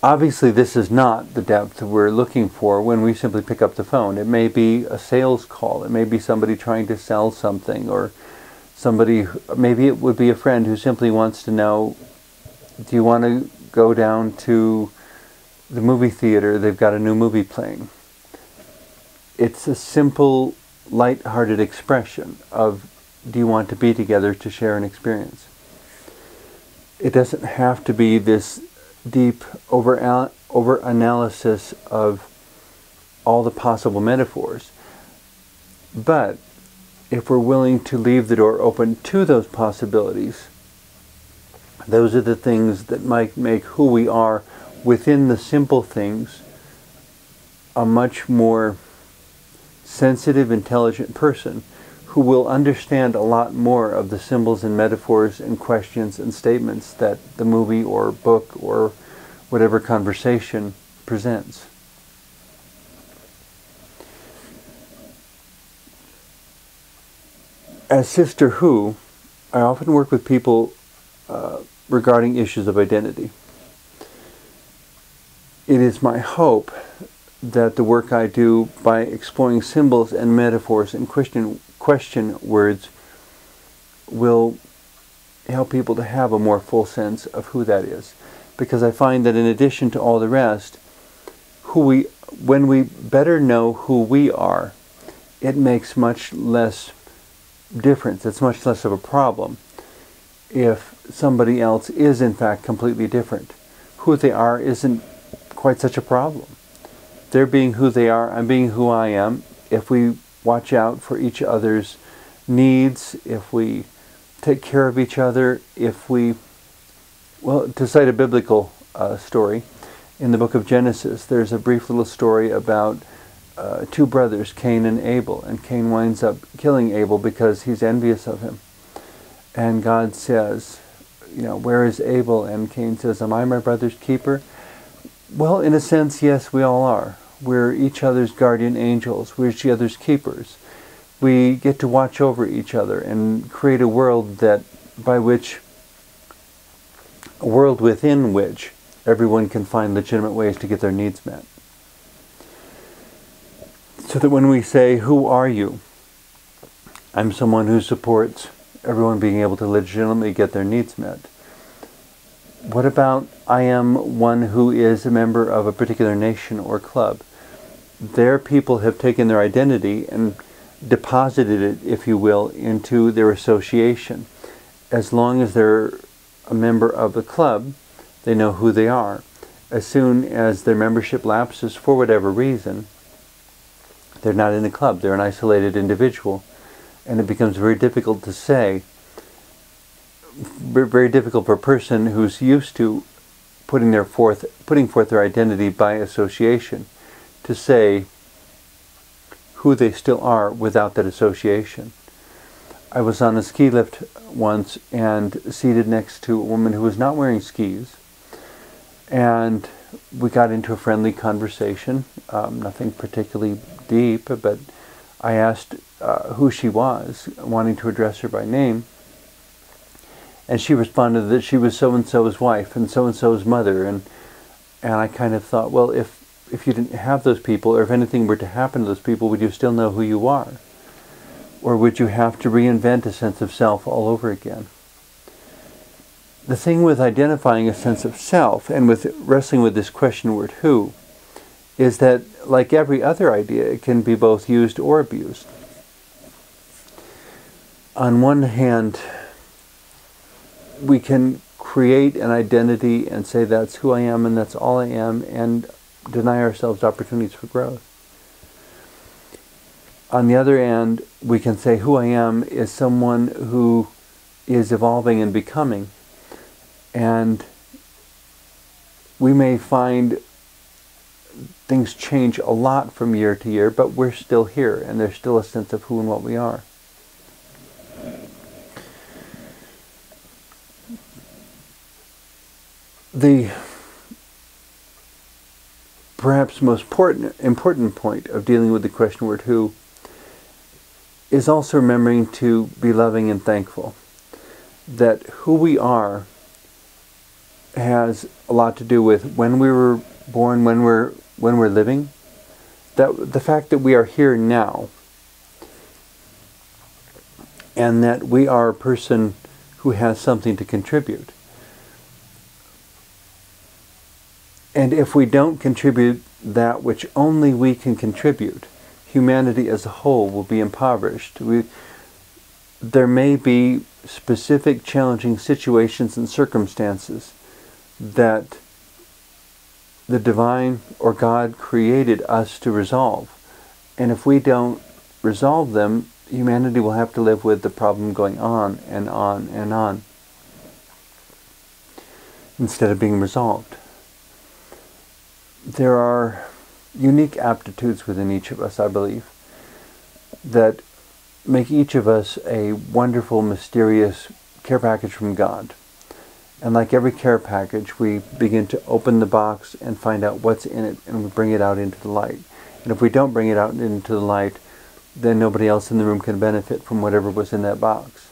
Obviously, this is not the depth we're looking for when we simply pick up the phone. It may be a sales call. It may be somebody trying to sell something, or maybe it would be a friend who simply wants to know, do you want to go down to the movie theater? They've got a new movie playing. It's a simple, light-hearted expression of, do you want to be together to share an experience? It doesn't have to be this deep over-analysis of all the possible metaphors. But if we're willing to leave the door open to those possibilities, those are the things that might make who we are within the simple things a much more sensitive, intelligent person who will understand a lot more of the symbols and metaphors and questions and statements that the movie or book or whatever conversation presents. As Sister Who, I often work with people regarding issues of identity. It is my hope that the work I do by exploring symbols and metaphors and question words will help people to have a more full sense of who that is. Because I find that in addition to all the rest, when we better know who we are, it makes much less difference. It's much less of a problem if somebody else is in fact completely different. Who they are isn't quite such a problem. They're being who they are, I'm being who I am. If we watch out for each other's needs, if we take care of each other, well, to cite a biblical story, in the book of Genesis, there's a brief little story about two brothers, Cain and Abel, and Cain winds up killing Abel because he's envious of him. And God says, where is Abel? And Cain says, am I my brother's keeper? Well, in a sense, yes, we all are. We're each other's guardian angels. We're each other's keepers. We get to watch over each other and create a world within which everyone can find legitimate ways to get their needs met. So that when we say, who are you? I'm someone who supports everyone being able to legitimately get their needs met. What about, I am one who is a member of a particular nation or club? Their people have taken their identity and deposited it, if you will, into their association. As long as they're a member of the club, they know who they are. As soon as their membership lapses for whatever reason, they're not in the club, they're an isolated individual. And it becomes very difficult to say, very difficult for a person who's used to putting forth their identity by association to say who they still are without that association. I was on a ski lift once and seated next to a woman who was not wearing skis, and we got into a friendly conversation, nothing particularly deep, but I asked who she was, wanting to address her by name. And she responded that she was so-and-so's wife and so-and-so's mother. And I kind of thought, well, if you didn't have those people, or if anything were to happen to those people, would you still know who you are? Or would you have to reinvent a sense of self all over again? The thing with identifying a sense of self and with wrestling with this question word who is that, like every other idea, it can be both used or abused. On one hand, we can create an identity and say that's who I am and that's all I am, and deny ourselves opportunities for growth. On the other hand, we can say who I am is someone who is evolving and becoming, and we may find things change a lot from year to year, but we're still here and there's still a sense of who and what we are. The perhaps most important point of dealing with the question word who is also remembering to be loving and thankful. That who we are has a lot to do with when we were born, when we're living. That the fact that we are here now, and that we are a person who has something to contribute. And if we don't contribute that which only we can contribute, humanity as a whole will be impoverished. There may be specific challenging situations and circumstances that the divine or God created us to resolve. And if we don't resolve them, humanity will have to live with the problem going on and on and on, instead of being resolved. There are unique aptitudes within each of us, I believe, that make each of us a wonderful, mysterious care package from God. And like every care package, we begin to open the box and find out what's in it, and we bring it out into the light. And if we don't bring it out into the light, then nobody else in the room can benefit from whatever was in that box.